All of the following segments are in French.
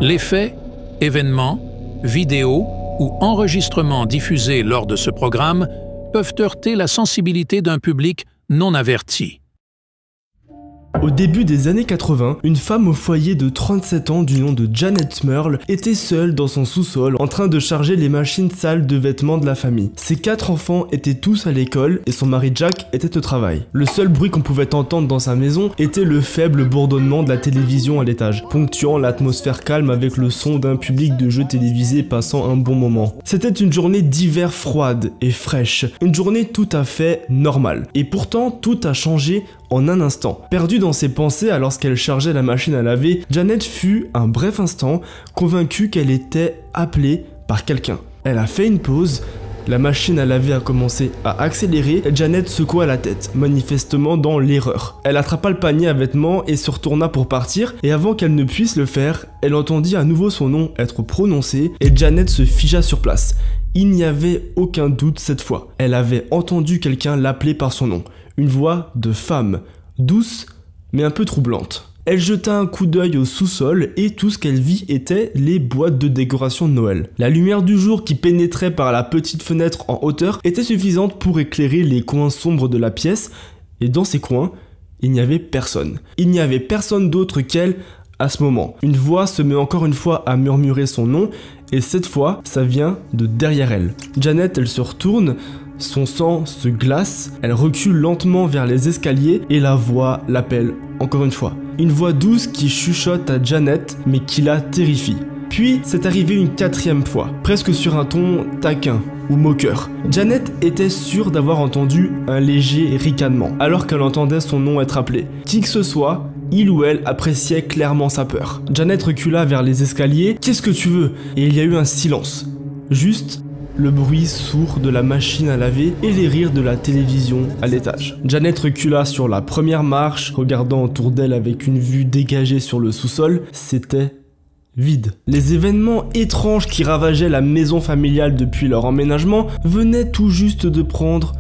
Les faits, événements, vidéos ou enregistrements diffusés lors de ce programme peuvent heurter la sensibilité d'un public non averti. Au début des années 80, une femme au foyer de 37 ans du nom de Janet Smurl était seule dans son sous-sol en train de charger les machines sales de vêtements de la famille. Ses 4 enfants étaient tous à l'école et son mari Jack était au travail. Le seul bruit qu'on pouvait entendre dans sa maison était le faible bourdonnement de la télévision à l'étage, ponctuant l'atmosphère calme avec le son d'un public de jeux télévisés passant un bon moment. C'était une journée d'hiver froide et fraîche, une journée tout à fait normale. Et pourtant, tout a changé en un instant. Perdue dans ses pensées alors qu'elle chargeait la machine à laver, Janet fut, un bref instant, convaincue qu'elle était appelée par quelqu'un. Elle a fait une pause, la machine à laver a commencé à accélérer et Janet secoua la tête, manifestement dans l'erreur. Elle attrapa le panier à vêtements et se retourna pour partir, et avant qu'elle ne puisse le faire, elle entendit à nouveau son nom être prononcé et Janet se figea sur place. Il n'y avait aucun doute cette fois. Elle avait entendu quelqu'un l'appeler par son nom. Une voix de femme, douce mais un peu troublante. Elle jeta un coup d'œil au sous-sol et tout ce qu'elle vit était les boîtes de décoration de Noël. La lumière du jour qui pénétrait par la petite fenêtre en hauteur était suffisante pour éclairer les coins sombres de la pièce, et dans ces coins, il n'y avait personne. Il n'y avait personne d'autre qu'elle à ce moment. Une voix se met encore une fois à murmurer son nom, et cette fois, ça vient de derrière elle. Janet, elle se retourne, son sang se glace, elle recule lentement vers les escaliers et la voix l'appelle encore une fois. Une voix douce qui chuchote à Janet mais qui la terrifie. Puis c'est arrivé une 4e fois, presque sur un ton taquin ou moqueur. Janet était sûre d'avoir entendu un léger ricanement alors qu'elle entendait son nom être appelé. Qui que ce soit, il ou elle appréciait clairement sa peur. Janet recula vers les escaliers. « Qu'est-ce que tu veux ?» Et il y a eu un silence. Juste le bruit sourd de la machine à laver et les rires de la télévision à l'étage. Janet recula sur la première marche, regardant autour d'elle avec une vue dégagée sur le sous-sol. C'était vide. Les événements étranges qui ravageaient la maison familiale depuis leur emménagement venaient tout juste de prendre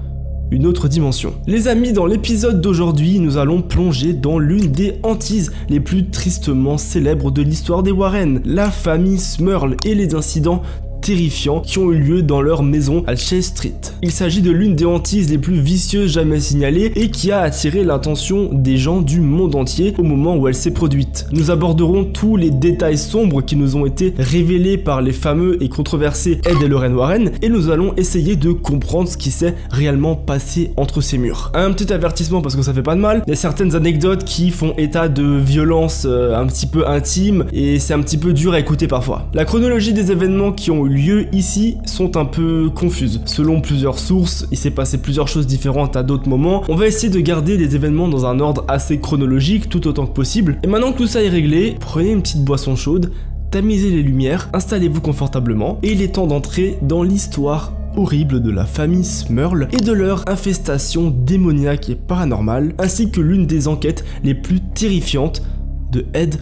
une autre dimension. Les amis, dans l'épisode d'aujourd'hui, nous allons plonger dans l'une des hantises les plus tristement célèbres de l'histoire des Warren, la famille Smurl et les incidents terrifiants qui ont eu lieu dans leur maison à Chase Street. Il s'agit de l'une des hantises les plus vicieuses jamais signalées et qui a attiré l'attention des gens du monde entier au moment où elle s'est produite. Nous aborderons tous les détails sombres qui nous ont été révélés par les fameux et controversés Ed et Lorraine Warren et nous allons essayer de comprendre ce qui s'est réellement passé entre ces murs. Un petit avertissement parce que ça fait pas de mal, il y a certaines anecdotes qui font état de violence un petit peu intime et c'est un petit peu dur à écouter parfois. La chronologie des événements qui ont eu lieu ici sont un peu confuses. Selon plusieurs sources, il s'est passé plusieurs choses différentes à d'autres moments. On va essayer de garder les événements dans un ordre assez chronologique tout autant que possible. Et maintenant que tout ça est réglé, prenez une petite boisson chaude, tamisez les lumières, installez-vous confortablement et il est temps d'entrer dans l'histoire horrible de la famille Smurl et de leur infestation démoniaque et paranormale, ainsi que l'une des enquêtes les plus terrifiantes de Ed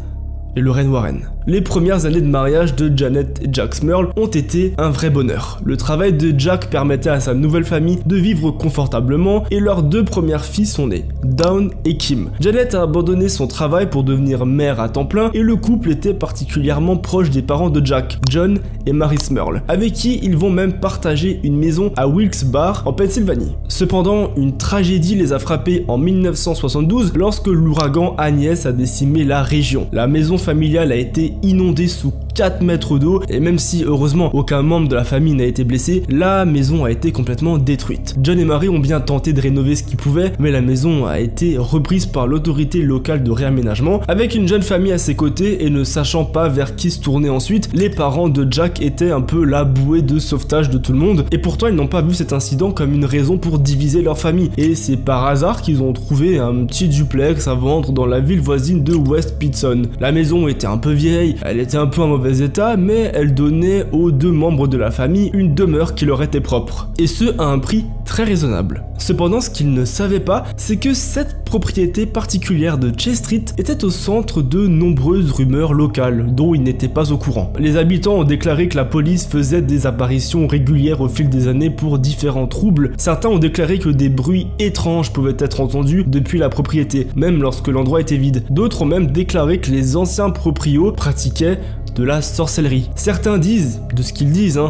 et Lorraine Warren. Les premières années de mariage de Janet et Jack Smurl ont été un vrai bonheur. Le travail de Jack permettait à sa nouvelle famille de vivre confortablement et leurs 2 premières filles sont nées, Dawn et Kim. Janet a abandonné son travail pour devenir mère à temps plein et le couple était particulièrement proche des parents de Jack, John et Mary Smurl, avec qui ils vont même partager une maison à Wilkes-Barre en Pennsylvanie. Cependant, une tragédie les a frappés en 1972 lorsque l'ouragan Agnès a décimé la région. La maison familiale a été inondée sous 4 mètres d'eau et même si heureusement aucun membre de la famille n'a été blessé, la maison a été complètement détruite. John et Mary ont bien tenté de rénover ce qu'ils pouvaient, mais la maison a été reprise par l'autorité locale de réaménagement. Avec une jeune famille à ses côtés et ne sachant pas vers qui se tourner ensuite, les parents de Jack étaient un peu la bouée de sauvetage de tout le monde et pourtant ils n'ont pas vu cet incident comme une raison pour diviser leur famille et c'est par hasard qu'ils ont trouvé un petit duplex à vendre dans la ville voisine de West Pitson. La maison était un peu vieille, elle était un peu en mauvais état, mais elle donnait aux 2 membres de la famille une demeure qui leur était propre, et ce à un prix très raisonnable. Cependant, ce qu'ils ne savaient pas, c'est que cette propriété particulière de Chase Street était au centre de nombreuses rumeurs locales, dont ils n'étaient pas au courant. Les habitants ont déclaré que la police faisait des apparitions régulières au fil des années pour différents troubles. Certains ont déclaré que des bruits étranges pouvaient être entendus depuis la propriété, même lorsque l'endroit était vide. D'autres ont même déclaré que les anciens proprios pratiquaient de la sorcellerie. Certains disent, de ce qu'ils disent,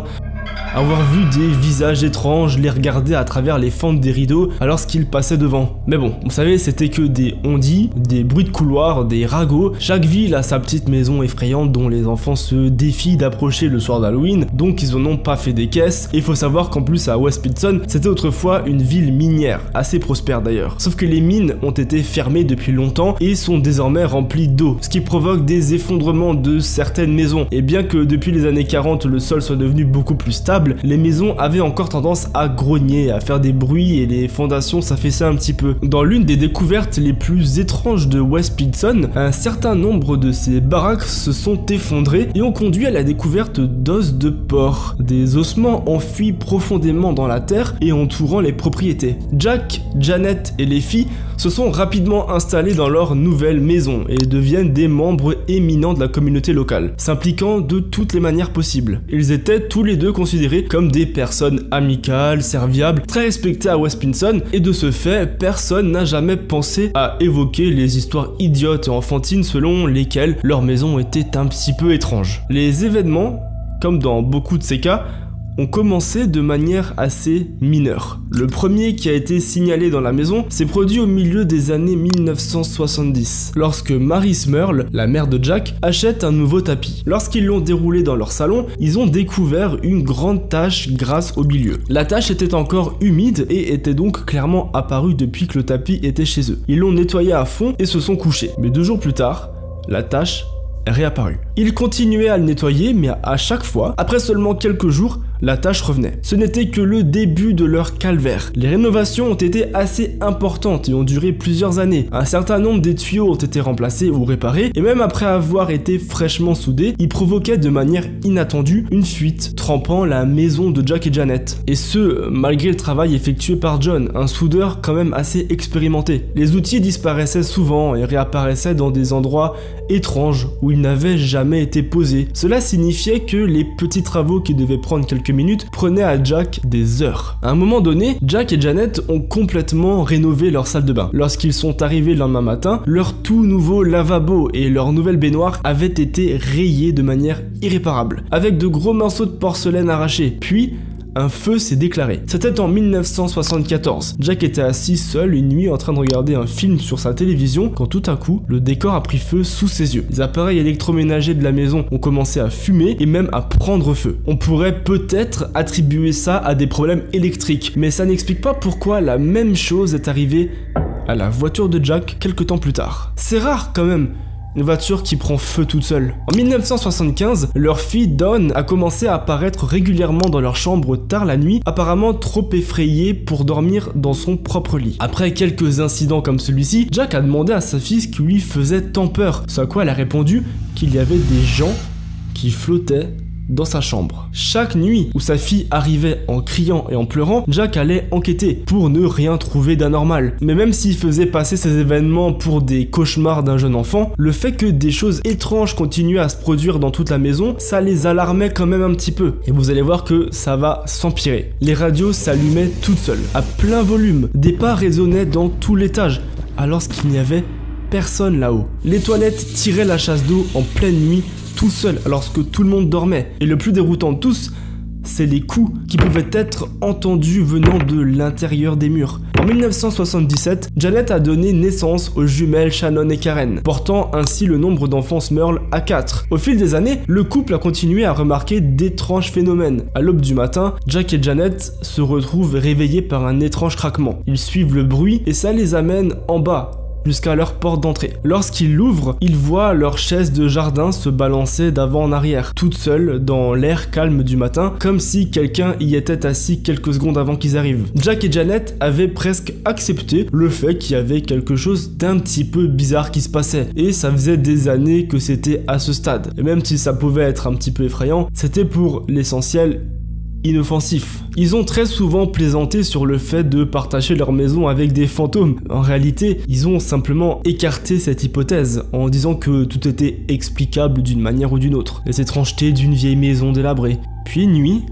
avoir vu des visages étranges les regarder à travers les fentes des rideaux alors qu'ils passaient devant. Mais bon, vous savez, c'était que des on-dit, des bruits de couloir, des ragots. Chaque ville a sa petite maison effrayante dont les enfants se défient d'approcher le soir d'Halloween, donc ils en ont pas fait des caisses. Et il faut savoir qu'en plus à West Pitson, c'était autrefois une ville minière, assez prospère d'ailleurs. Sauf que les mines ont été fermées depuis longtemps et sont désormais remplies d'eau, ce qui provoque des effondrements de certaines maisons. Et bien que depuis les années 40 le sol soit devenu beaucoup plus stable, les maisons avaient encore tendance à grogner, à faire des bruits et les fondations s'affaissaient un petit peu. Dans l'une des découvertes les plus étranges de West Pitson, un certain nombre de ces baraques se sont effondrées et ont conduit à la découverte d'os de porc, des ossements enfouis profondément dans la terre et entourant les propriétés. Jack, Janet et les filles se sont rapidement installés dans leur nouvelle maison et deviennent des membres éminents de la communauté locale, s'impliquant de toutes les manières possibles. Ils étaient tous les deux considérés comme des personnes amicales, serviables, très respectées à West Pitson, et de ce fait, personne n'a jamais pensé à évoquer les histoires idiotes et enfantines selon lesquelles leur maison était un petit peu étrange. Les événements, comme dans beaucoup de ces cas, ont commencé de manière assez mineure. Le premier qui a été signalé dans la maison s'est produit au milieu des années 1970, lorsque Mary Smurl, la mère de Jack, achète un nouveau tapis. Lorsqu'ils l'ont déroulé dans leur salon, ils ont découvert une grande tache grasse au milieu. La tache était encore humide et était donc clairement apparue depuis que le tapis était chez eux. Ils l'ont nettoyé à fond et se sont couchés. Mais 2 jours plus tard, la tache est réapparue. Ils continuaient à le nettoyer, mais à chaque fois, après seulement quelques jours, la tache revenait. Ce n'était que le début de leur calvaire. Les rénovations ont été assez importantes et ont duré plusieurs années. Un certain nombre des tuyaux ont été remplacés ou réparés, et même après avoir été fraîchement soudés, ils provoquaient de manière inattendue une fuite, trempant la maison de Jack et Janet. Et ce, malgré le travail effectué par John, un soudeur quand même assez expérimenté. Les outils disparaissaient souvent et réapparaissaient dans des endroits étranges où ils n'avaient jamais été posés. Cela signifiait que les petits travaux qui devaient prendre quelques minutes prenaient à Jack des heures. À un moment donné, Jack et Janet ont complètement rénové leur salle de bain. Lorsqu'ils sont arrivés le lendemain matin, leur tout nouveau lavabo et leur nouvelle baignoire avaient été rayés de manière irréparable, avec de gros morceaux de porcelaine arrachés. Puis, un feu s'est déclaré. C'était en 1974. Jack était assis seul une nuit en train de regarder un film sur sa télévision quand tout à coup, le décor a pris feu sous ses yeux. Les appareils électroménagers de la maison ont commencé à fumer et même à prendre feu. On pourrait peut-être attribuer ça à des problèmes électriques, mais ça n'explique pas pourquoi la même chose est arrivée à la voiture de Jack quelques temps plus tard. C'est rare quand même, une voiture qui prend feu toute seule. En 1975, leur fille Dawn a commencé à apparaître régulièrement dans leur chambre tard la nuit, apparemment trop effrayée pour dormir dans son propre lit. Après quelques incidents comme celui-ci, Jack a demandé à sa fille ce qui lui faisait tant peur, ce à quoi elle a répondu qu'il y avait des gens qui flottaient dans sa chambre. Chaque nuit où sa fille arrivait en criant et en pleurant, Jack allait enquêter pour ne rien trouver d'anormal. Mais même s'il faisait passer ces événements pour des cauchemars d'un jeune enfant, le fait que des choses étranges continuaient à se produire dans toute la maison, ça les alarmait quand même un petit peu. Et vous allez voir que ça va s'empirer. Les radios s'allumaient toutes seules, à plein volume. Des pas résonnaient dans tout l'étage, alors qu'il n'y avait personne là-haut. Les toilettes tiraient la chasse d'eau en pleine nuit, tout seul, alors que tout le monde dormait. Et le plus déroutant de tous, c'est les coups qui pouvaient être entendus venant de l'intérieur des murs. En 1977, Janet a donné naissance aux jumelles Shannon et Karen, portant ainsi le nombre d'enfants Smurl à 4. Au fil des années, le couple a continué à remarquer d'étranges phénomènes. À l'aube du matin, Jack et Janet se retrouvent réveillés par un étrange craquement. Ils suivent le bruit et ça les amène en bas, jusqu'à leur porte d'entrée. Lorsqu'ils l'ouvrent, ils voient leur chaise de jardin se balancer d'avant en arrière, toute seule dans l'air calme du matin, comme si quelqu'un y était assis quelques secondes avant qu'ils arrivent. Jack et Janet avaient presque accepté le fait qu'il y avait quelque chose d'un petit peu bizarre qui se passait, et ça faisait des années que c'était à ce stade. Et même si ça pouvait être un petit peu effrayant, c'était pour l'essentiel inoffensif. Ils ont très souvent plaisanté sur le fait de partager leur maison avec des fantômes. En réalité, ils ont simplement écarté cette hypothèse en disant que tout était explicable d'une manière ou d'une autre. Les étrangetés d'une vieille maison délabrée. Puis une nuit,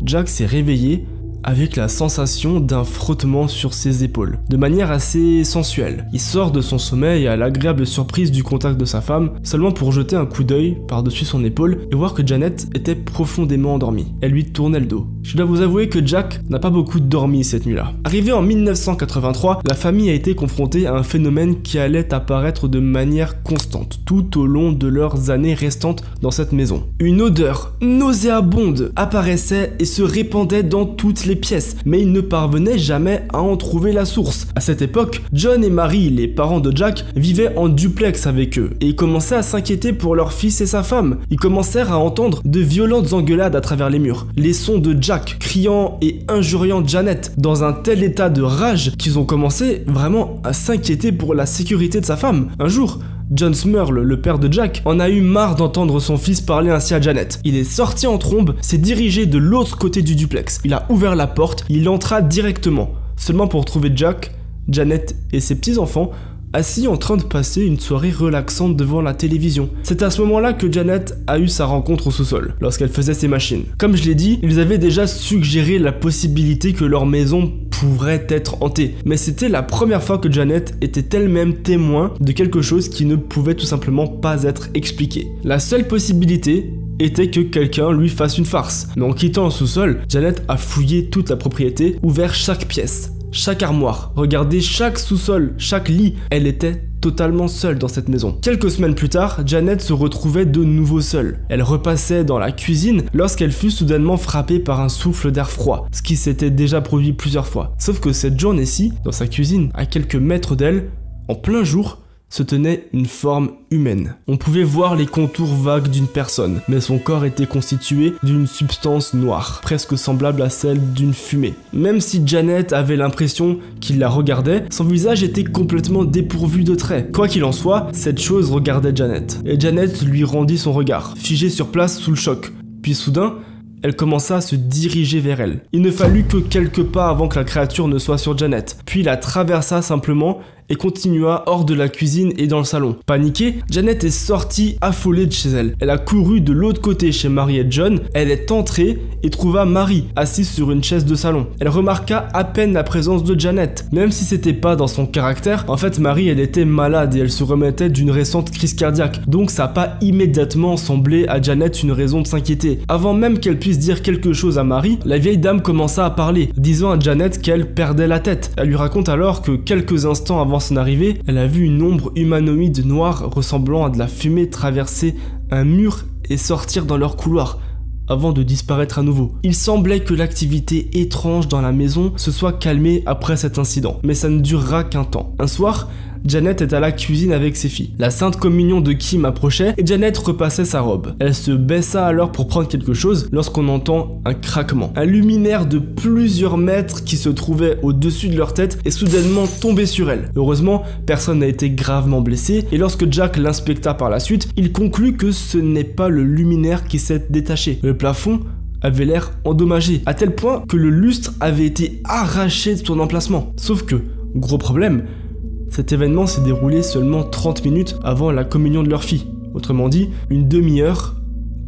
Jack s'est réveillé avec la sensation d'un frottement sur ses épaules, de manière assez sensuelle. Il sort de son sommeil à l'agréable surprise du contact de sa femme, seulement pour jeter un coup d'œil par-dessus son épaule et voir que Janet était profondément endormie. Elle lui tournait le dos. Je dois vous avouer que Jack n'a pas beaucoup dormi cette nuit-là. Arrivé en 1983, la famille a été confrontée à un phénomène qui allait apparaître de manière constante tout au long de leurs années restantes dans cette maison. Une odeur nauséabonde apparaissait et se répandait dans toutes les pièces, mais ils ne parvenaient jamais à en trouver la source. À cette époque, John et Mary, les parents de Jack, vivaient en duplex avec eux et ils commençaient à s'inquiéter pour leur fils et sa femme. Ils commencèrent à entendre de violentes engueulades à travers les murs, les sons de Jack criant et injuriant Janet dans un tel état de rage qu'ils ont commencé vraiment à s'inquiéter pour la sécurité de sa femme. Un jour, John Smurl, le père de Jack, en a eu marre d'entendre son fils parler ainsi à Janet. Il est sorti en trombe, s'est dirigé de l'autre côté du duplex. Il a ouvert la porte, il entra directement, seulement pour trouver Jack, Janet et ses petits-enfants assis en train de passer une soirée relaxante devant la télévision. C'est à ce moment-là que Janet a eu sa rencontre au sous-sol, lorsqu'elle faisait ses machines. Comme je l'ai dit, ils avaient déjà suggéré la possibilité que leur maison pourrait être hantée, mais c'était la première fois que Janet était elle-même témoin de quelque chose qui ne pouvait tout simplement pas être expliqué. La seule possibilité était que quelqu'un lui fasse une farce. Mais en quittant le sous-sol, Janet a fouillé toute la propriété, ouvert chaque pièce, chaque armoire, regardez chaque sous-sol, chaque lit. Elle était totalement seule dans cette maison. Quelques semaines plus tard, Janet se retrouvait de nouveau seule. Elle repassait dans la cuisine lorsqu'elle fut soudainement frappée par un souffle d'air froid, ce qui s'était déjà produit plusieurs fois. Sauf que cette journée-ci, dans sa cuisine, à quelques mètres d'elle, en plein jour, se tenait une forme humaine. On pouvait voir les contours vagues d'une personne, mais son corps était constitué d'une substance noire, presque semblable à celle d'une fumée. Même si Janet avait l'impression qu'il la regardait, son visage était complètement dépourvu de traits. Quoi qu'il en soit, cette chose regardait Janet, et Janet lui rendit son regard, figé sur place sous le choc. Puis soudain, elle commença à se diriger vers elle. Il ne fallut que quelques pas avant que la créature ne soit sur Janet, puis la traversa simplement et continua hors de la cuisine et dans le salon. Paniquée, Janet est sortie affolée de chez elle. Elle a couru de l'autre côté chez Mary et John, elle est entrée et trouva Mary assise sur une chaise de salon. Elle remarqua à peine la présence de Janet, même si c'était pas dans son caractère. En fait, Mary, elle était malade et elle se remettait d'une récente crise cardiaque, donc ça n'a pas immédiatement semblé à Janet une raison de s'inquiéter. Avant même qu'elle puisse dire quelque chose à Mary, la vieille dame commença à parler, disant à Janet qu'elle perdait la tête. Elle lui raconte alors que quelques instants avant son arrivée, elle a vu une ombre humanoïde noire ressemblant à de la fumée traverser un mur et sortir dans leur couloir, avant de disparaître à nouveau. Il semblait que l'activité étrange dans la maison se soit calmée après cet incident, mais ça ne durera qu'un temps. Un soir, Janet est à la cuisine avec ses filles. La sainte communion de Kim approchait et Janet repassait sa robe. Elle se baissa alors pour prendre quelque chose lorsqu'on entend un craquement. Un luminaire de plusieurs mètres qui se trouvait au-dessus de leur tête est soudainement tombé sur elle. Heureusement, personne n'a été gravement blessé et lorsque Jack l'inspecta par la suite, il conclut que ce n'est pas le luminaire qui s'est détaché. Le plafond avait l'air endommagé, à tel point que le lustre avait été arraché de son emplacement. Sauf que, gros problème, cet événement s'est déroulé seulement 30 minutes avant la communion de leur fille. Autrement dit, une demi-heure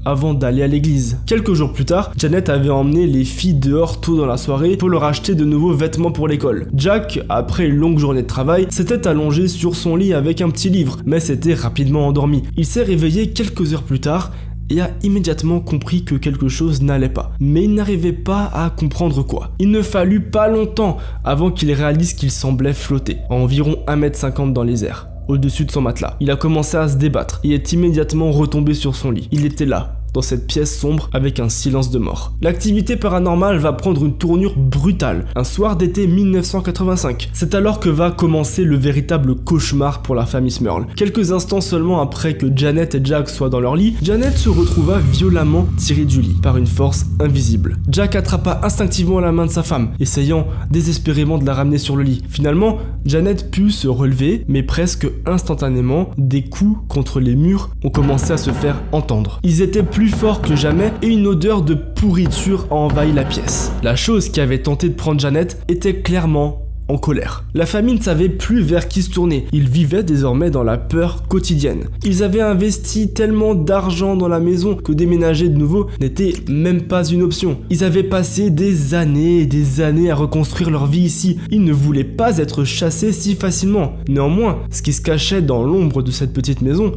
avant d'aller à l'église. Quelques jours plus tard, Janet avait emmené les filles dehors tôt dans la soirée pour leur acheter de nouveaux vêtements pour l'école. Jack, après une longue journée de travail, s'était allongé sur son lit avec un petit livre, mais s'était rapidement endormi. Il s'est réveillé quelques heures plus tard et a immédiatement compris que quelque chose n'allait pas. Mais il n'arrivait pas à comprendre quoi. Il ne fallut pas longtemps avant qu'il réalise qu'il semblait flotter, à environ 1,50 m dans les airs, au-dessus de son matelas. Il a commencé à se débattre et est immédiatement retombé sur son lit. Il était là, dans cette pièce sombre avec un silence de mort. L'activité paranormale va prendre une tournure brutale, un soir d'été 1985. C'est alors que va commencer le véritable cauchemar pour la famille Smurl. Quelques instants seulement après que Janet et Jack soient dans leur lit, Janet se retrouva violemment tirée du lit par une force invisible. Jack attrapa instinctivement la main de sa femme, essayant désespérément de la ramener sur le lit. Finalement, Janet put se relever, mais presque instantanément, des coups contre les murs ont commencé à se faire entendre. Ils étaient plus fort que jamais et une odeur de pourriture a envahi la pièce. La chose qui avait tenté de prendre Janet était clairement en colère. La famille ne savait plus vers qui se tourner. Ils vivaient désormais dans la peur quotidienne. Ils avaient investi tellement d'argent dans la maison que déménager de nouveau n'était même pas une option. Ils avaient passé des années et des années à reconstruire leur vie ici. Ils ne voulaient pas être chassés si facilement. Néanmoins, ce qui se cachait dans l'ombre de cette petite maison,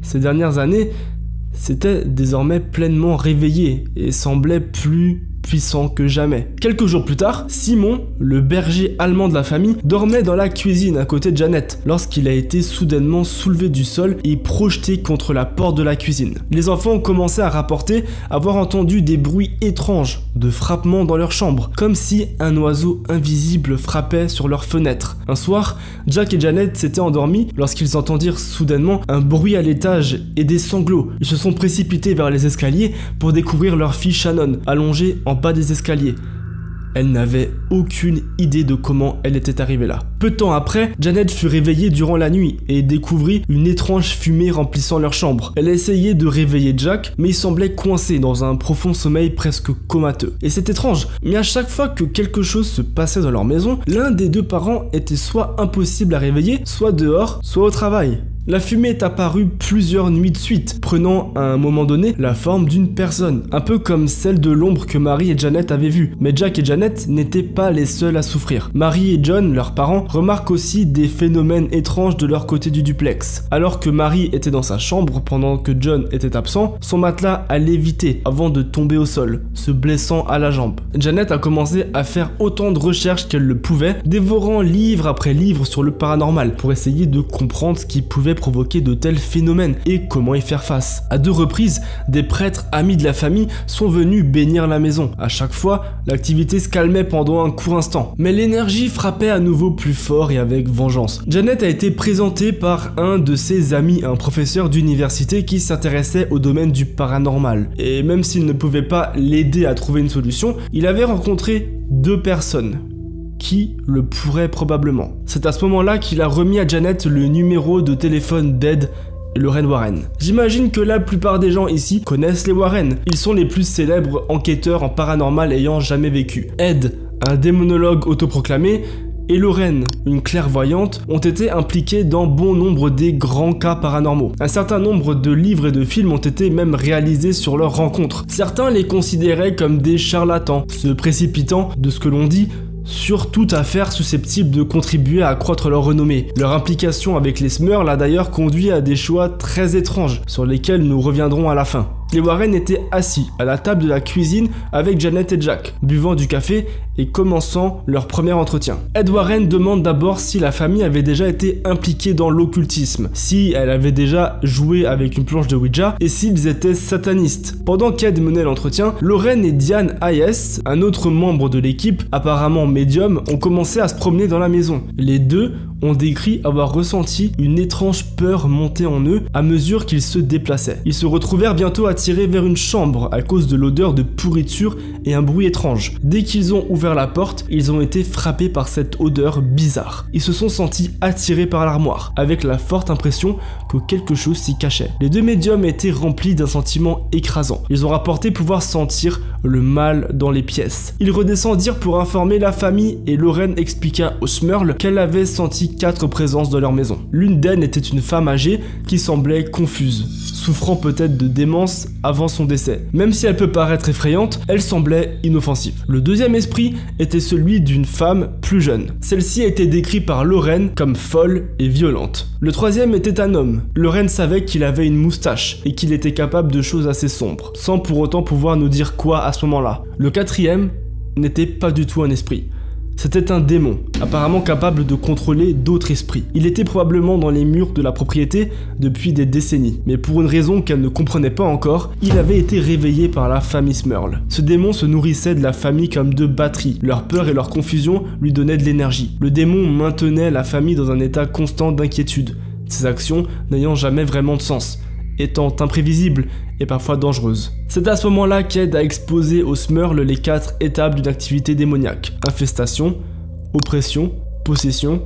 ces dernières années, s'était désormais pleinement réveillé et semblait plus puissant que jamais. Quelques jours plus tard, Simon, le berger allemand de la famille, dormait dans la cuisine à côté de Janet lorsqu'il a été soudainement soulevé du sol et projeté contre la porte de la cuisine. Les enfants ont commencé à rapporter avoir entendu des bruits étranges de frappements dans leur chambre, comme si un oiseau invisible frappait sur leur fenêtre. Un soir, Jack et Janet s'étaient endormis lorsqu'ils entendirent soudainement un bruit à l'étage et des sanglots. Ils se sont précipités vers les escaliers pour découvrir leur fille Shannon, allongée en bas des escaliers. Elle n'avait aucune idée de comment elle était arrivée là. Peu de temps après, Janet fut réveillée durant la nuit et découvrit une étrange fumée remplissant leur chambre. Elle a essayé de réveiller Jack, mais il semblait coincé dans un profond sommeil presque comateux. Et c'est étrange, mais à chaque fois que quelque chose se passait dans leur maison, l'un des deux parents était soit impossible à réveiller, soit dehors, soit au travail. La fumée est apparue plusieurs nuits de suite, prenant à un moment donné la forme d'une personne, un peu comme celle de l'ombre que Mary et Janet avaient vue. Mais Jack et Janet n'étaient pas les seuls à souffrir. Mary et John, leurs parents, remarquent aussi des phénomènes étranges de leur côté du duplex. Alors que Mary était dans sa chambre pendant que John était absent, son matelas a lévité avant de tomber au sol, se blessant à la jambe. Janet a commencé à faire autant de recherches qu'elle le pouvait, dévorant livre après livre sur le paranormal pour essayer de comprendre ce qui pouvait provoquer de tels phénomènes et comment y faire face. À 2 reprises, des prêtres amis de la famille sont venus bénir la maison. À chaque fois, l'activité se calmait pendant un court instant, mais l'énergie frappait à nouveau plus fort et avec vengeance. Janet a été présentée par un de ses amis, un professeur d'université qui s'intéressait au domaine du paranormal. Et même s'il ne pouvait pas l'aider à trouver une solution, il avait rencontré 2 personnes qui le pourrait probablement. C'est à ce moment-là qu'il a remis à Janet le numéro de téléphone d'Ed et Lorraine Warren. J'imagine que la plupart des gens ici connaissent les Warren. Ils sont les plus célèbres enquêteurs en paranormal ayant jamais vécu. Ed, un démonologue autoproclamé, et Lorraine, une clairvoyante, ont été impliqués dans bon nombre des grands cas paranormaux. Un certain nombre de livres et de films ont été même réalisés sur leur rencontre. Certains les considéraient comme des charlatans, se précipitant, de ce que l'on dit, sur toute affaire susceptible de contribuer à accroître leur renommée. Leur implication avec les Smurls a d'ailleurs conduit à des choix très étranges, sur lesquels nous reviendrons à la fin. Les Warren étaient assis à la table de la cuisine avec Janet et Jack, buvant du café et commençant leur premier entretien. Ed Warren demande d'abord si la famille avait déjà été impliquée dans l'occultisme, si elle avait déjà joué avec une planche de Ouija et s'ils étaient satanistes. Pendant qu'Ed menait l'entretien, Lorraine et Diane Hayes, un autre membre de l'équipe, apparemment médium, ont commencé à se promener dans la maison. Les deux ont décrit avoir ressenti une étrange peur monter en eux à mesure qu'ils se déplaçaient. Ils se retrouvèrent bientôt attirés vers une chambre à cause de l'odeur de pourriture et un bruit étrange. Dès qu'ils ont ouvert la porte, ils ont été frappés par cette odeur bizarre. Ils se sont sentis attirés par l'armoire, avec la forte impression que quelque chose s'y cachait. Les 2 médiums étaient remplis d'un sentiment écrasant. Ils ont rapporté pouvoir sentir le mal dans les pièces. Ils redescendirent pour informer la famille et Lorraine expliqua aux Smurls qu'elle avait senti 4 présences dans leur maison. L'une d'elles était une femme âgée qui semblait confuse, souffrant peut-être de démence avant son décès. Même si elle peut paraître effrayante, elle semblait inoffensive. Le deuxième esprit était celui d'une femme plus jeune. Celle-ci a été décrite par Lorraine comme folle et violente. Le troisième était un homme. Lorraine savait qu'il avait une moustache et qu'il était capable de choses assez sombres, sans pour autant pouvoir nous dire quoi à ce moment-là. Le quatrième n'était pas du tout un esprit. C'était un démon, apparemment capable de contrôler d'autres esprits. Il était probablement dans les murs de la propriété depuis des décennies, mais pour une raison qu'elle ne comprenait pas encore, il avait été réveillé par la famille Smurl. Ce démon se nourrissait de la famille comme de batteries. Leur peur et leur confusion lui donnaient de l'énergie. Le démon maintenait la famille dans un état constant d'inquiétude, ses actions n'ayant jamais vraiment de sens, étant imprévisibles et parfois dangereuses. C'est à ce moment-là qu'Ed a exposé aux Smurls les 4 étapes d'une activité démoniaque: infestation, oppression, possession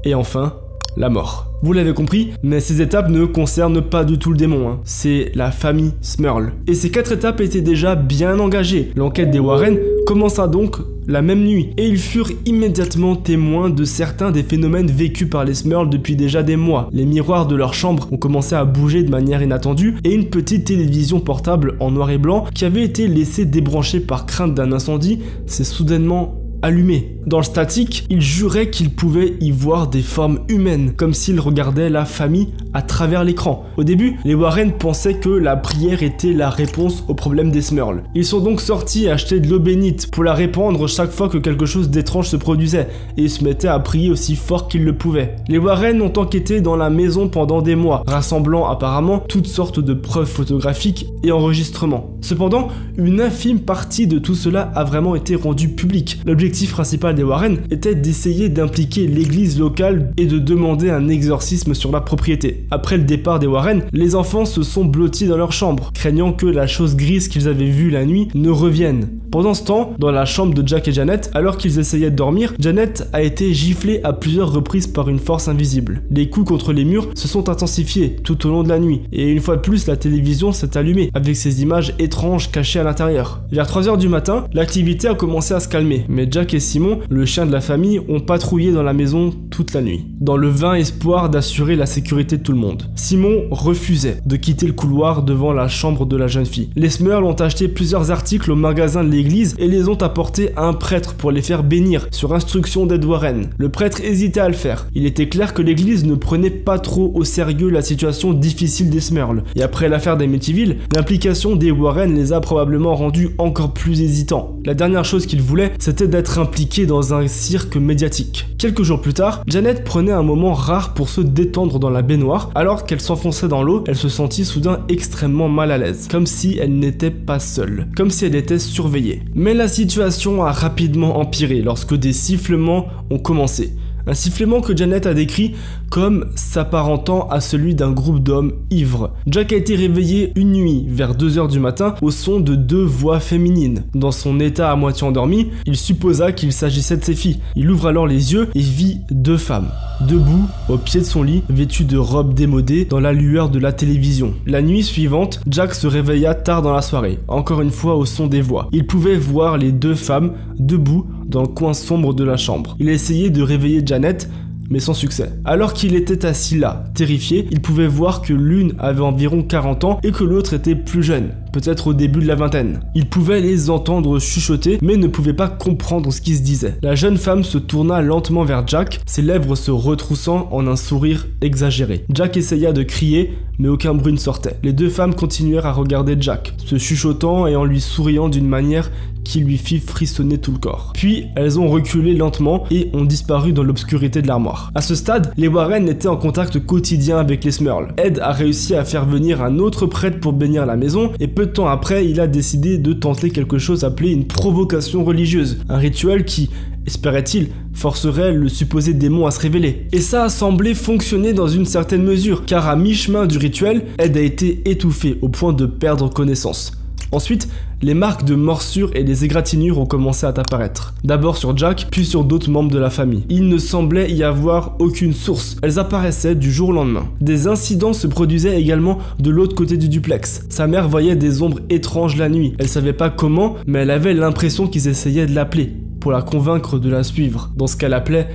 et enfin la mort. Vous l'avez compris, mais ces étapes ne concernent pas du tout le démon, hein. C'est la famille Smurl. Et ces 4 étapes étaient déjà bien engagées. L'enquête des Warren commença donc la même nuit, et ils furent immédiatement témoins de certains des phénomènes vécus par les Smurl depuis déjà des mois. Les miroirs de leur chambre ont commencé à bouger de manière inattendue, et une petite télévision portable en noir et blanc, qui avait été laissée débranchée par crainte d'un incendie, s'est soudainement allumé. Dans le statique, il jurait qu'il pouvait y voir des formes humaines, comme s'il regardait la famille à travers l'écran. Au début, les Warren pensaient que la prière était la réponse au problème des Smurl. Ils sont donc sortis acheter de l'eau bénite pour la répandre chaque fois que quelque chose d'étrange se produisait, et ils se mettaient à prier aussi fort qu'ils le pouvaient. Les Warren ont enquêté dans la maison pendant des mois, rassemblant apparemment toutes sortes de preuves photographiques et enregistrements. Cependant, une infime partie de tout cela a vraiment été rendue publique. L'objectif principal des Warren était d'essayer d'impliquer l'église locale et de demander un exorcisme sur la propriété. Après le départ des Warren, les enfants se sont blottis dans leur chambre, craignant que la chose grise qu'ils avaient vue la nuit ne revienne. Pendant ce temps, dans la chambre de Jack et Janet, alors qu'ils essayaient de dormir, Janet a été giflée à plusieurs reprises par une force invisible. Les coups contre les murs se sont intensifiés tout au long de la nuit, et une fois de plus, la télévision s'est allumée, avec ces images étranges cachées à l'intérieur. Vers 3h du matin, l'activité a commencé à se calmer, mais Jack et Simon, le chien de la famille, ont patrouillé dans la maison toute la nuit, dans le vain espoir d'assurer la sécurité de tout le monde. Simon refusait de quitter le couloir devant la chambre de la jeune fille. Les Smurl ont acheté plusieurs articles au magasin de l'église et les ont apportés à un prêtre pour les faire bénir, sur instruction d'Ed Warren. Le prêtre hésitait à le faire. Il était clair que l'église ne prenait pas trop au sérieux la situation difficile des Smurl. Et après l'affaire d'Amityville, l'implication des Warren les a probablement rendus encore plus hésitants. La dernière chose qu'ils voulaient, c'était d'être impliqués dans un cirque médiatique. Quelques jours plus tard, Janet prenait un moment rare pour se détendre dans la baignoire. Alors qu'elle s'enfonçait dans l'eau, elle se sentit soudain extrêmement mal à l'aise, comme si elle n'était pas seule, comme si elle était surveillée. Mais la situation a rapidement empiré lorsque des sifflements ont commencé. Un sifflement que Janet a décrit comme s'apparentant à celui d'un groupe d'hommes ivres. Jack a été réveillé une nuit, vers 2h du matin, au son de 2 voix féminines. Dans son état à moitié endormi, il supposa qu'il s'agissait de ses filles. Il ouvre alors les yeux et vit 2 femmes, debout, au pied de son lit, vêtues de robes démodées, dans la lueur de la télévision. La nuit suivante, Jack se réveilla tard dans la soirée, encore une fois au son des voix. Il pouvait voir les 2 femmes, debout, dans le coin sombre de la chambre. Il a essayé de réveiller Janet, mais sans succès. Alors qu'il était assis là, terrifié, il pouvait voir que l'une avait environ 40 ans et que l'autre était plus jeune, peut-être au début de la vingtaine. Il pouvait les entendre chuchoter, mais ne pouvait pas comprendre ce qui se disait. La jeune femme se tourna lentement vers Jack, ses lèvres se retroussant en un sourire exagéré. Jack essaya de crier, mais aucun bruit ne sortait. Les 2 femmes continuèrent à regarder Jack, se chuchotant et en lui souriant d'une manière qui lui fit frissonner tout le corps. Puis, elles ont reculé lentement et ont disparu dans l'obscurité de l'armoire. À ce stade, les Warren étaient en contact quotidien avec les Smurl. Ed a réussi à faire venir un autre prêtre pour bénir la maison, et peu de temps après, il a décidé de tenter quelque chose appelé une provocation religieuse, un rituel qui, espérait-il, forcerait le supposé démon à se révéler. Et ça a semblé fonctionner dans une certaine mesure, car à mi-chemin du rituel, Ed a été étouffé au point de perdre connaissance. Ensuite, les marques de morsures et les égratignures ont commencé à apparaître. D'abord sur Jack, puis sur d'autres membres de la famille. Il ne semblait y avoir aucune source. Elles apparaissaient du jour au lendemain. Des incidents se produisaient également de l'autre côté du duplex. Sa mère voyait des ombres étranges la nuit. Elle savait pas comment, mais elle avait l'impression qu'ils essayaient de l'appeler, pour la convaincre de la suivre, dans ce qu'elle appelait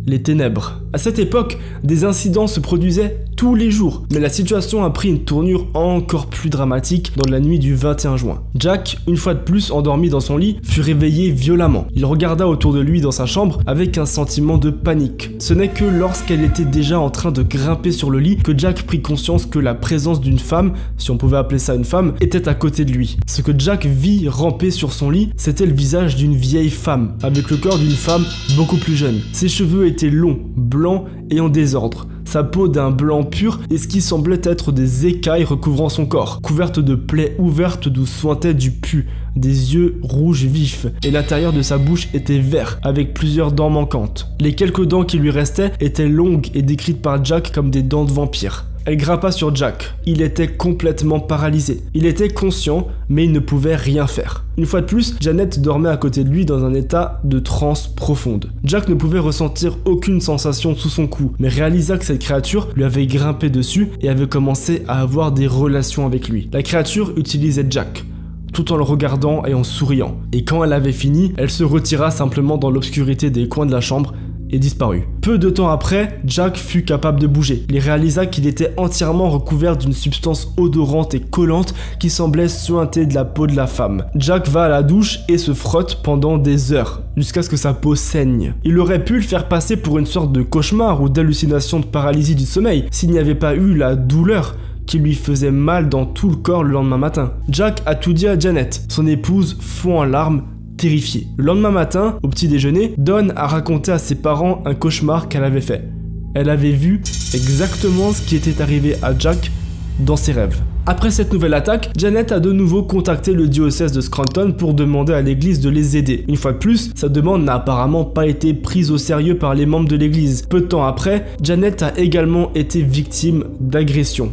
les ténèbres. À cette époque, des incidents se produisaient tous les jours, mais la situation a pris une tournure encore plus dramatique dans la nuit du 21 juin. Jack, une fois de plus endormi dans son lit, fut réveillé violemment. Il regarda autour de lui dans sa chambre avec un sentiment de panique. Ce n'est que lorsqu'elle était déjà en train de grimper sur le lit que Jack prit conscience que la présence d'une femme, si on pouvait appeler ça une femme, était à côté de lui. Ce que Jack vit ramper sur son lit, c'était le visage d'une vieille femme, avec le corps d'une femme beaucoup plus jeune. Ses cheveux étaient longs, blancs et en désordre. Sa peau d'un blanc pur et ce qui semblait être des écailles recouvrant son corps, couverte de plaies ouvertes d'où suintait du pus, des yeux rouges vifs, et l'intérieur de sa bouche était vert, avec plusieurs dents manquantes. Les quelques dents qui lui restaient étaient longues et décrites par Jack comme des dents de vampire. Elle grimpa sur Jack. Il était complètement paralysé. Il était conscient, mais il ne pouvait rien faire. Une fois de plus, Janet dormait à côté de lui dans un état de transe profonde. Jack ne pouvait ressentir aucune sensation sous son cou, mais réalisa que cette créature lui avait grimpé dessus et avait commencé à avoir des relations avec lui. La créature utilisait Jack, tout en le regardant et en souriant. Et quand elle avait fini, elle se retira simplement dans l'obscurité des coins de la chambre et disparut. Peu de temps après, Jack fut capable de bouger. Il réalisa qu'il était entièrement recouvert d'une substance odorante et collante qui semblait suinter de la peau de la femme. Jack va à la douche et se frotte pendant des heures, jusqu'à ce que sa peau saigne. Il aurait pu le faire passer pour une sorte de cauchemar ou d'hallucination de paralysie du sommeil s'il n'y avait pas eu la douleur qui lui faisait mal dans tout le corps le lendemain matin. Jack a tout dit à Janet. Son épouse fond en larmes, terrifiée. Le lendemain matin, au petit déjeuner, Dawn a raconté à ses parents un cauchemar qu'elle avait fait. Elle avait vu exactement ce qui était arrivé à Jack dans ses rêves. Après cette nouvelle attaque, Janet a de nouveau contacté le diocèse de Scranton pour demander à l'église de les aider. Une fois de plus, sa demande n'a apparemment pas été prise au sérieux par les membres de l'église. Peu de temps après, Janet a également été victime d'agressions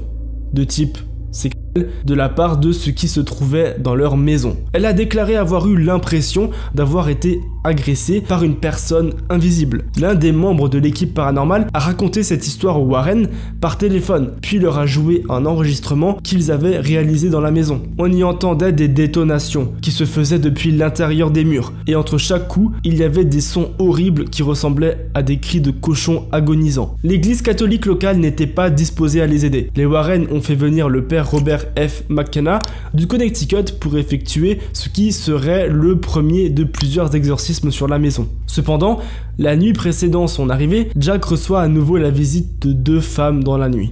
de type sexuel de la part de ceux qui se trouvaient dans leur maison. Elle a déclaré avoir eu l'impression d'avoir été agressée par une personne invisible. L'un des membres de l'équipe paranormale a raconté cette histoire aux Warren par téléphone, puis leur a joué un enregistrement qu'ils avaient réalisé dans la maison. On y entendait des détonations qui se faisaient depuis l'intérieur des murs, et entre chaque coup, il y avait des sons horribles qui ressemblaient à des cris de cochons agonisants. L'église catholique locale n'était pas disposée à les aider. Les Warren ont fait venir le père Robert F. McKenna du Connecticut pour effectuer ce qui serait le premier de plusieurs exorcismes sur la maison. Cependant, la nuit précédant son arrivée, Jack reçoit à nouveau la visite de 2 femmes dans la nuit.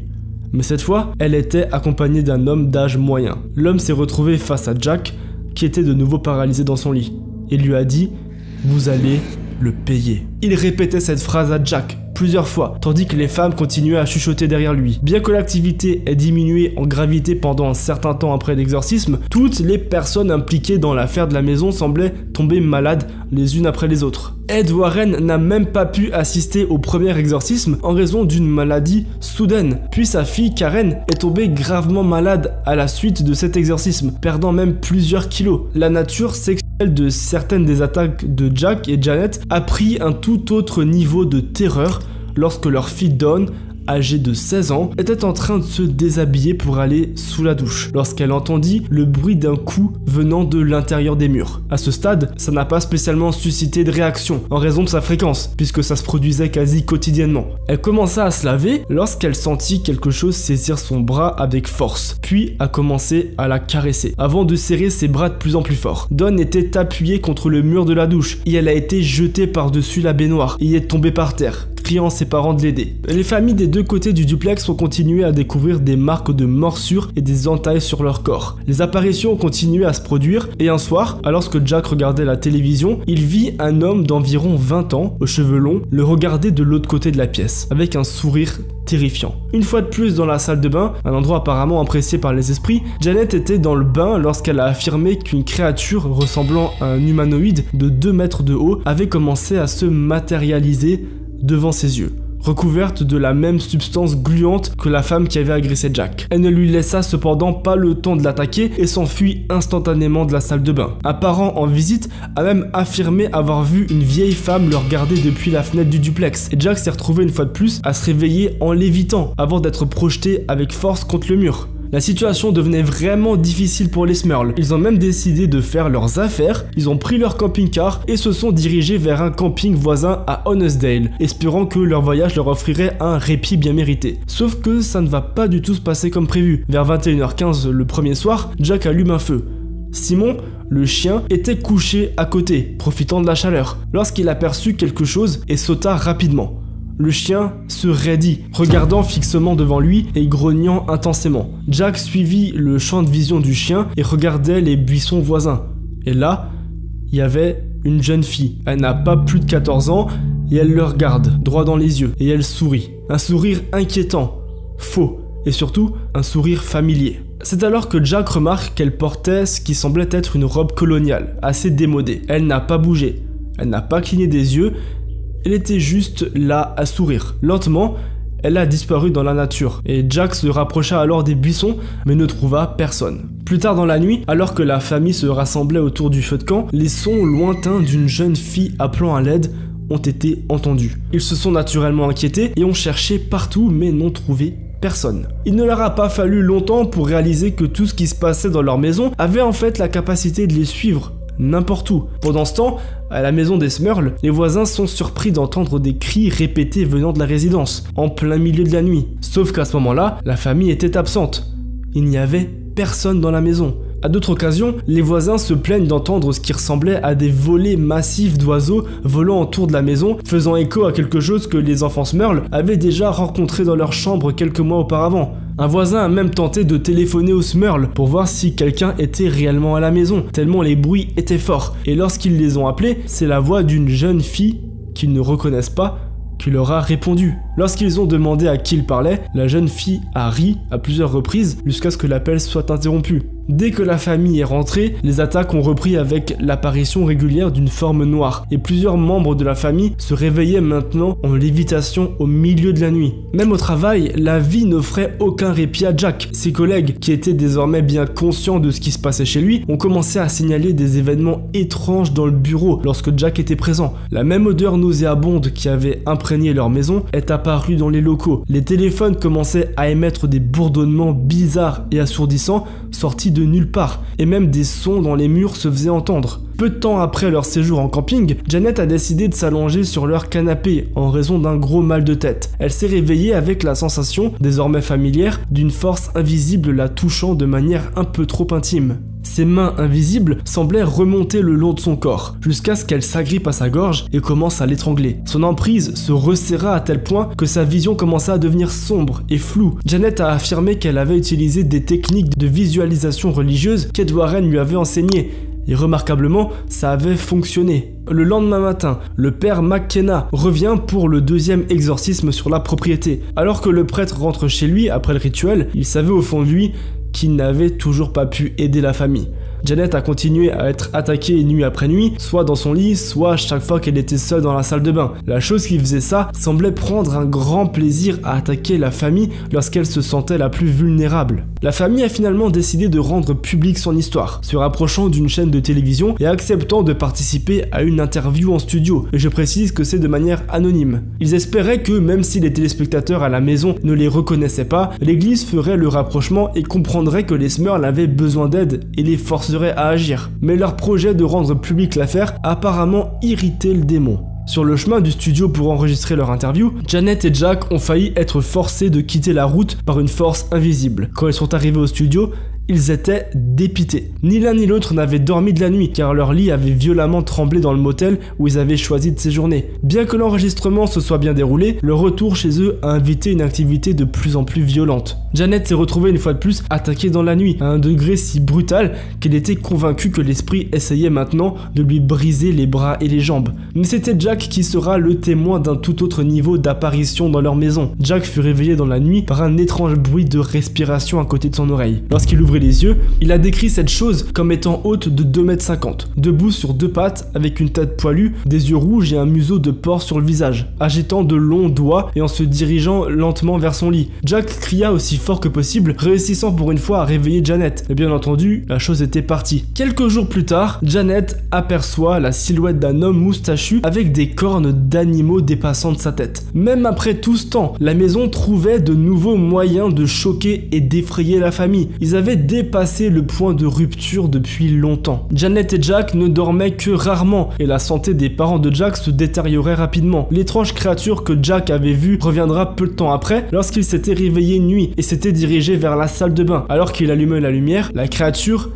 Mais cette fois, elle était accompagnée d'un homme d'âge moyen. L'homme s'est retrouvé face à Jack, qui était de nouveau paralysé dans son lit, et lui a dit « Vous allez le payer ». Il répétait cette phrase à Jack plusieurs fois, tandis que les femmes continuaient à chuchoter derrière lui. Bien que l'activité ait diminué en gravité pendant un certain temps après l'exorcisme, toutes les personnes impliquées dans l'affaire de la maison semblaient tomber malades les unes après les autres. Ed Warren n'a même pas pu assister au premier exorcisme en raison d'une maladie soudaine, puis sa fille Karen est tombée gravement malade à la suite de cet exorcisme, perdant même plusieurs kilos. La nature sexuelle de certaines des attaques de Jack et Janet a pris un tout autre niveau de terreur lorsque leur fille Dawn, âgée de 16 ans, était en train de se déshabiller pour aller sous la douche, lorsqu'elle entendit le bruit d'un coup venant de l'intérieur des murs. À ce stade, ça n'a pas spécialement suscité de réaction, en raison de sa fréquence, puisque ça se produisait quasi quotidiennement. Elle commença à se laver lorsqu'elle sentit quelque chose saisir son bras avec force, puis a commencé à la caresser, avant de serrer ses bras de plus en plus fort. Dawn était appuyée contre le mur de la douche, et elle a été jetée par-dessus la baignoire, et est tombée par terre, criant ses parents de l'aider. Les familles des 2 côtés du duplex ont continué à découvrir des marques de morsures et des entailles sur leur corps. Les apparitions ont continué à se produire et un soir, alors que Jack regardait la télévision, il vit un homme d'environ 20 ans, aux cheveux longs, le regarder de l'autre côté de la pièce, avec un sourire terrifiant. Une fois de plus dans la salle de bain, un endroit apparemment apprécié par les esprits, Janet était dans le bain lorsqu'elle a affirmé qu'une créature ressemblant à un humanoïde de 2 mètres de haut avait commencé à se matérialiser devant ses yeux, recouverte de la même substance gluante que la femme qui avait agressé Jack. Elle ne lui laissa cependant pas le temps de l'attaquer et s'enfuit instantanément de la salle de bain. Un parent en visite a même affirmé avoir vu une vieille femme le regarder depuis la fenêtre du duplex, et Jack s'est retrouvé une fois de plus à se réveiller en lévitant avant d'être projeté avec force contre le mur. La situation devenait vraiment difficile pour les Smurls. Ils ont même décidé de faire leurs affaires, ils ont pris leur camping-car et se sont dirigés vers un camping voisin à Honesdale, espérant que leur voyage leur offrirait un répit bien mérité. Sauf que ça ne va pas du tout se passer comme prévu. Vers 21h15 le premier soir, Jack allume un feu. Simon, le chien, était couché à côté, profitant de la chaleur, lorsqu'il aperçut quelque chose et sauta rapidement. Le chien se raidit, regardant fixement devant lui et grognant intensément. Jack suivit le champ de vision du chien et regardait les buissons voisins. Et là, il y avait une jeune fille. Elle n'a pas plus de 14 ans et elle le regarde droit dans les yeux et elle sourit. Un sourire inquiétant, faux et surtout un sourire familier. C'est alors que Jack remarque qu'elle portait ce qui semblait être une robe coloniale, assez démodée. Elle n'a pas bougé, elle n'a pas cligné des yeux. Elle était juste là à sourire. Lentement, Elle a disparu dans la nature, et Jack se rapprocha alors des buissons, mais ne trouva personne. Plus tard dans la nuit, alors que la famille se rassemblait autour du feu de camp, les sons lointains d'une jeune fille appelant à l'aide ont été entendus. Ils se sont naturellement inquiétés et ont cherché partout, mais n'ont trouvé personne. Il ne leur a pas fallu longtemps pour réaliser que tout ce qui se passait dans leur maison avait en fait la capacité de les suivre n'importe où. Pendant ce temps, à la maison des Smurls, les voisins sont surpris d'entendre des cris répétés venant de la résidence, en plein milieu de la nuit. Sauf qu'à ce moment-là, la famille était absente. Il n'y avait personne dans la maison. À d'autres occasions, les voisins se plaignent d'entendre ce qui ressemblait à des volées massifs d'oiseaux volant autour de la maison, faisant écho à quelque chose que les enfants Smurls avaient déjà rencontré dans leur chambre quelques mois auparavant. Un voisin a même tenté de téléphoner aux Smurls pour voir si quelqu'un était réellement à la maison, tellement les bruits étaient forts. Et lorsqu'ils les ont appelés, c'est la voix d'une jeune fille qu'ils ne reconnaissent pas qui leur a répondu. Lorsqu'ils ont demandé à qui il parlait, la jeune fille a ri à plusieurs reprises jusqu'à ce que l'appel soit interrompu. Dès que la famille est rentrée, les attaques ont repris avec l'apparition régulière d'une forme noire et plusieurs membres de la famille se réveillaient maintenant en lévitation au milieu de la nuit. Même au travail, la vie n'offrait aucun répit à Jack. Ses collègues, qui étaient désormais bien conscients de ce qui se passait chez lui, ont commencé à signaler des événements étranges dans le bureau lorsque Jack était présent. La même odeur nauséabonde qui avait imprégné leur maison est apparue dans les locaux. Les téléphones commençaient à émettre des bourdonnements bizarres et assourdissants sortis de nulle part, et même des sons dans les murs se faisaient entendre. Peu de temps après leur séjour en camping, Janet a décidé de s'allonger sur leur canapé en raison d'un gros mal de tête. Elle s'est réveillée avec la sensation, désormais familière, d'une force invisible la touchant de manière un peu trop intime. Ses mains invisibles semblaient remonter le long de son corps, jusqu'à ce qu'elle s'agrippe à sa gorge et commence à l'étrangler. Son emprise se resserra à tel point que sa vision commença à devenir sombre et floue. Janet a affirmé qu'elle avait utilisé des techniques de visualisation religieuse qu'Ed Warren lui avait enseignées, et remarquablement, ça avait fonctionné. Le lendemain matin, le père McKenna revient pour le deuxième exorcisme sur la propriété. Alors que le prêtre rentre chez lui après le rituel, il savait au fond de lui qu'il n'avait toujours pas pu aider la famille. Janet a continué à être attaquée nuit après nuit, soit dans son lit, soit chaque fois qu'elle était seule dans la salle de bain. La chose qui faisait ça semblait prendre un grand plaisir à attaquer la famille lorsqu'elle se sentait la plus vulnérable. La famille a finalement décidé de rendre publique son histoire, se rapprochant d'une chaîne de télévision et acceptant de participer à une interview en studio, et je précise que c'est de manière anonyme. Ils espéraient que, même si les téléspectateurs à la maison ne les reconnaissaient pas, l'église ferait le rapprochement et comprendrait que les Smurls avaient besoin d'aide et les forcerait à agir. Mais leur projet de rendre publique l'affaire a apparemment irrité le démon. Sur le chemin du studio pour enregistrer leur interview, Janet et Jack ont failli être forcés de quitter la route par une force invisible. Quand ils sont arrivés au studio, ils étaient dépités. Ni l'un ni l'autre n'avaient dormi de la nuit, car leur lit avait violemment tremblé dans le motel où ils avaient choisi de séjourner. Bien que l'enregistrement se soit bien déroulé, le retour chez eux a invité une activité de plus en plus violente. Janet s'est retrouvée une fois de plus attaquée dans la nuit, à un degré si brutal qu'elle était convaincue que l'esprit essayait maintenant de lui briser les bras et les jambes. Mais c'était Jack qui sera le témoin d'un tout autre niveau d'apparition dans leur maison. Jack fut réveillé dans la nuit par un étrange bruit de respiration à côté de son oreille. Lorsqu'il ouvrit les yeux, il a décrit cette chose comme étant haute de 2,50 m, debout sur deux pattes avec une tête poilue, des yeux rouges et un museau de porc sur le visage, agitant de longs doigts et en se dirigeant lentement vers son lit. Jack cria aussi fort que possible, réussissant pour une fois à réveiller Janet. Et bien entendu, la chose était partie. Quelques jours plus tard, Janet aperçoit la silhouette d'un homme moustachu avec des cornes d'animaux dépassant de sa tête. Même après tout ce temps, la maison trouvait de nouveaux moyens de choquer et d'effrayer la famille. Ils avaient dépassé le point de rupture depuis longtemps. Janet et Jack ne dormaient que rarement et la santé des parents de Jack se détériorait rapidement. L'étrange créature que Jack avait vue reviendra peu de temps après lorsqu'il s'était réveillé une nuit et s'était dirigé vers la salle de bain. Alors qu'il allumait la lumière, la créature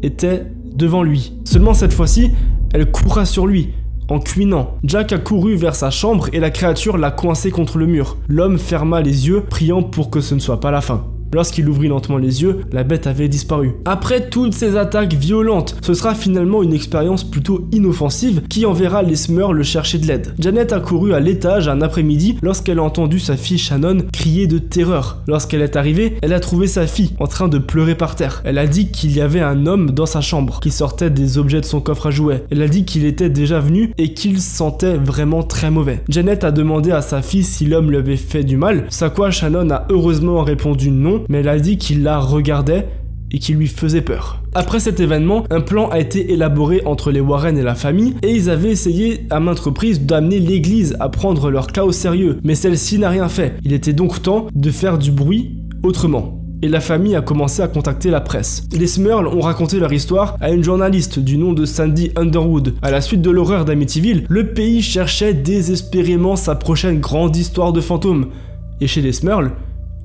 était devant lui. Seulement cette fois-ci, elle courra sur lui. En cuinant, Jack a couru vers sa chambre et la créature l'a coincé contre le mur. L'homme ferma les yeux, priant pour que ce ne soit pas la fin. Lorsqu'il ouvrit lentement les yeux, la bête avait disparu. Après toutes ces attaques violentes, ce sera finalement une expérience plutôt inoffensive qui enverra les Smurls chercher de l'aide. Janet a couru à l'étage un après-midi lorsqu'elle a entendu sa fille Shannon crier de terreur. Lorsqu'elle est arrivée, elle a trouvé sa fille en train de pleurer par terre. Elle a dit qu'il y avait un homme dans sa chambre qui sortait des objets de son coffre à jouets. Elle a dit qu'il était déjà venu et qu'il sentait vraiment très mauvais. Janet a demandé à sa fille si l'homme lui avait fait du mal, ce à quoi Shannon a heureusement répondu non, mais elle a dit qu'il la regardait et qui lui faisait peur. Après cet événement, un plan a été élaboré entre les Warren et la famille, et ils avaient essayé à maintes reprises d'amener l'église à prendre leur cas au sérieux, mais celle-ci n'a rien fait. Il était donc temps de faire du bruit autrement. Et la famille a commencé à contacter la presse. Les Smurls ont raconté leur histoire à une journaliste du nom de Sandy Underwood. À la suite de l'horreur d'Amityville, le pays cherchait désespérément sa prochaine grande histoire de fantômes. Et chez les Smurls,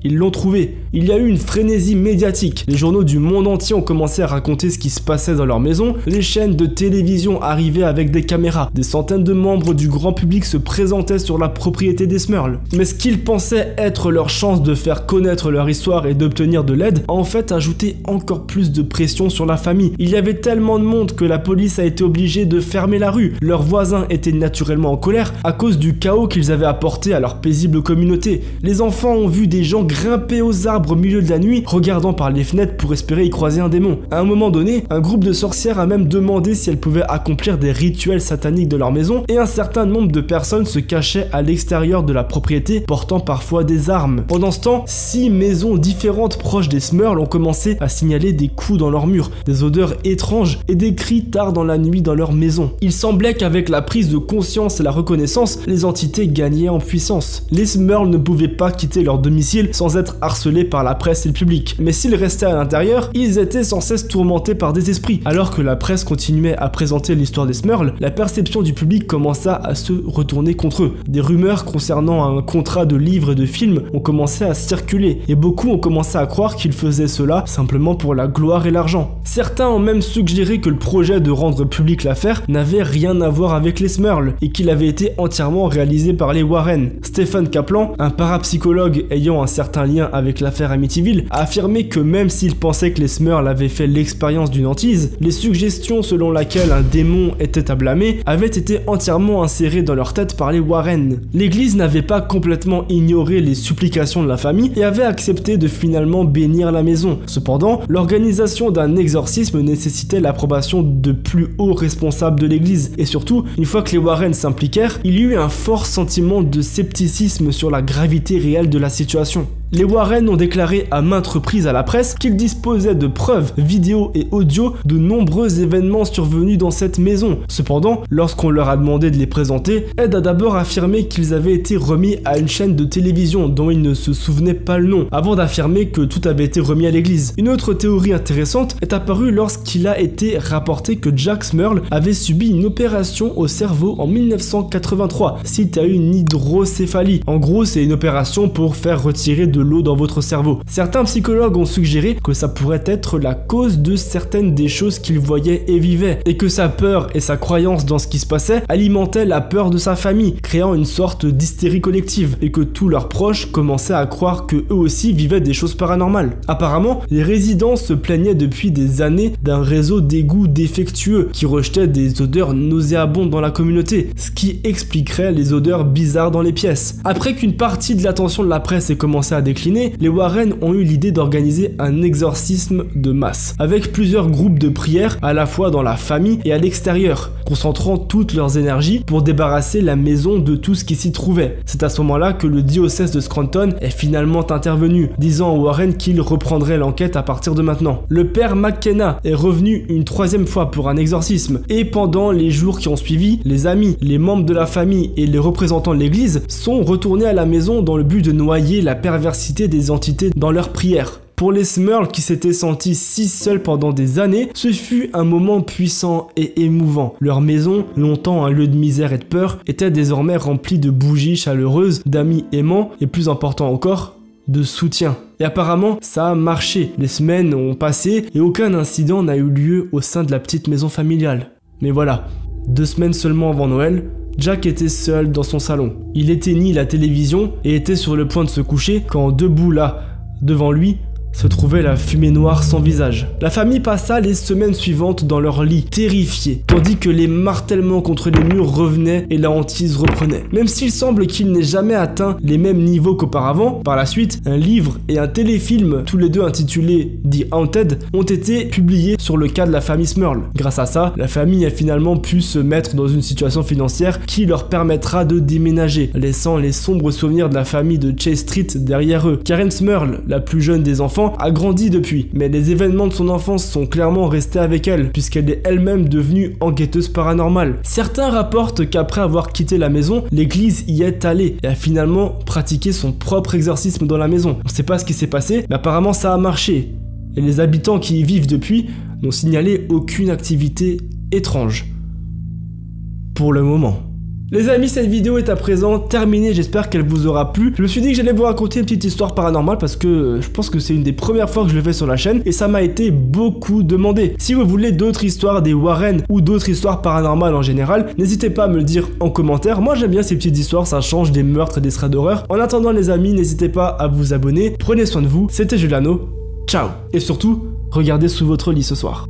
ils l'ont trouvé. Il y a eu une frénésie médiatique. Les journaux du monde entier ont commencé à raconter ce qui se passait dans leur maison. Les chaînes de télévision arrivaient avec des caméras. Des centaines de membres du grand public se présentaient sur la propriété des Smurls. Mais ce qu'ils pensaient être leur chance de faire connaître leur histoire et d'obtenir de l'aide a en fait ajouté encore plus de pression sur la famille. Il y avait tellement de monde que la police a été obligée de fermer la rue. Leurs voisins étaient naturellement en colère à cause du chaos qu'ils avaient apporté à leur paisible communauté. Les enfants ont vu des gens grimper aux arbres au milieu de la nuit, regardant par les fenêtres pour espérer y croiser un démon. À un moment donné, un groupe de sorcières a même demandé si elles pouvaient accomplir des rituels sataniques de leur maison, et un certain nombre de personnes se cachaient à l'extérieur de la propriété, portant parfois des armes. Pendant ce temps, 6 maisons différentes proches des Smurls ont commencé à signaler des coups dans leurs murs, des odeurs étranges et des cris tard dans la nuit dans leur maison. Il semblait qu'avec la prise de conscience et la reconnaissance, les entités gagnaient en puissance. Les Smurls ne pouvaient pas quitter leur domicile sans être harcelés par la presse et le public. Mais s'ils restaient à l'intérieur, ils étaient sans cesse tourmentés par des esprits. Alors que la presse continuait à présenter l'histoire des Smurls, la perception du public commença à se retourner contre eux. Des rumeurs concernant un contrat de livres et de films ont commencé à circuler, et beaucoup ont commencé à croire qu'ils faisaient cela simplement pour la gloire et l'argent. Certains ont même suggéré que le projet de rendre public l'affaire n'avait rien à voir avec les Smurls, et qu'il avait été entièrement réalisé par les Warren. Stephen Kaplan, un parapsychologue ayant un certain lien avec l'affaire Amityville, a affirmé que même s'il pensait que les Smurls avaient fait l'expérience d'une hantise, les suggestions selon laquelle un démon était à blâmer avaient été entièrement insérées dans leur tête par les Warren. L'église n'avait pas complètement ignoré les supplications de la famille et avait accepté de finalement bénir la maison. Cependant, l'organisation d'un exorcisme nécessitait l'approbation de plus hauts responsables de l'église, et surtout, une fois que les Warren s'impliquèrent, il y eut un fort sentiment de scepticisme sur la gravité réelle de la situation. Les Warren ont déclaré à maintes reprises à la presse qu'ils disposaient de preuves, vidéos et audio de nombreux événements survenus dans cette maison. Cependant, lorsqu'on leur a demandé de les présenter, Ed a d'abord affirmé qu'ils avaient été remis à une chaîne de télévision dont il ne se souvenait pas le nom, avant d'affirmer que tout avait été remis à l'église. Une autre théorie intéressante est apparue lorsqu'il a été rapporté que Jack Smurl avait subi une opération au cerveau en 1983, suite à une hydrocéphalie. En gros, c'est une opération pour faire retirer de l'eau dans votre cerveau. Certains psychologues ont suggéré que ça pourrait être la cause de certaines des choses qu'il voyait et vivait, et que sa peur et sa croyance dans ce qui se passait alimentaient la peur de sa famille, créant une sorte d'hystérie collective, et que tous leurs proches commençaient à croire que eux aussi vivaient des choses paranormales. Apparemment, les résidents se plaignaient depuis des années d'un réseau d'égouts défectueux qui rejetait des odeurs nauséabondes dans la communauté, ce qui expliquerait les odeurs bizarres dans les pièces. Après qu'une partie de l'attention de la presse ait commencé à décliné, les Warren ont eu l'idée d'organiser un exorcisme de masse, avec plusieurs groupes de prières à la fois dans la famille et à l'extérieur, concentrant toutes leurs énergies pour débarrasser la maison de tout ce qui s'y trouvait. C'est à ce moment-là que le diocèse de Scranton est finalement intervenu, disant aux Warren qu'il reprendrait l'enquête à partir de maintenant. Le père McKenna est revenu une 3e fois pour un exorcisme, et pendant les jours qui ont suivi, les amis, les membres de la famille et les représentants de l'église sont retournés à la maison dans le but de noyer la perversité des entités dans leurs prières. Pour les Smurls qui s'étaient sentis si seuls pendant des années, ce fut un moment puissant et émouvant. Leur maison, longtemps un lieu de misère et de peur, était désormais remplie de bougies chaleureuses, d'amis aimants et plus important encore, de soutien. Et apparemment, ça a marché. Les semaines ont passé et aucun incident n'a eu lieu au sein de la petite maison familiale. Mais voilà, 2 semaines seulement avant Noël, Jack était seul dans son salon. Il éteignit la télévision et était sur le point de se coucher quand debout là, devant lui, se trouvait la fumée noire sans visage. La famille passa les semaines suivantes dans leur lit, terrifiés, tandis que les martèlements contre les murs revenaient et la hantise reprenait. Même s'il semble qu'il n'ait jamais atteint les mêmes niveaux qu'auparavant, par la suite, un livre et un téléfilm, tous les deux intitulés The Haunted, ont été publiés sur le cas de la famille Smurl. Grâce à ça, la famille a finalement pu se mettre dans une situation financière qui leur permettra de déménager, laissant les sombres souvenirs de la famille de Chase Street derrière eux. Karen Smurl, la plus jeune des enfants, a grandi depuis, mais les événements de son enfance sont clairement restés avec elle, puisqu'elle est elle-même devenue enquêteuse paranormale. Certains rapportent qu'après avoir quitté la maison, l'église y est allée et a finalement pratiqué son propre exorcisme dans la maison. On sait pas ce qui s'est passé, mais apparemment ça a marché. Et les habitants qui y vivent depuis n'ont signalé aucune activité étrange. Pour le moment. Les amis, cette vidéo est à présent terminée, j'espère qu'elle vous aura plu. Je me suis dit que j'allais vous raconter une petite histoire paranormale parce que je pense que c'est une des premières fois que je le fais sur la chaîne et ça m'a été beaucoup demandé. Si vous voulez d'autres histoires des Warren ou d'autres histoires paranormales en général, n'hésitez pas à me le dire en commentaire. Moi j'aime bien ces petites histoires, ça change des meurtres et des threads d'horreur. En attendant les amis, n'hésitez pas à vous abonner. Prenez soin de vous, c'était Juliano, ciao. Et surtout, regardez sous votre lit ce soir.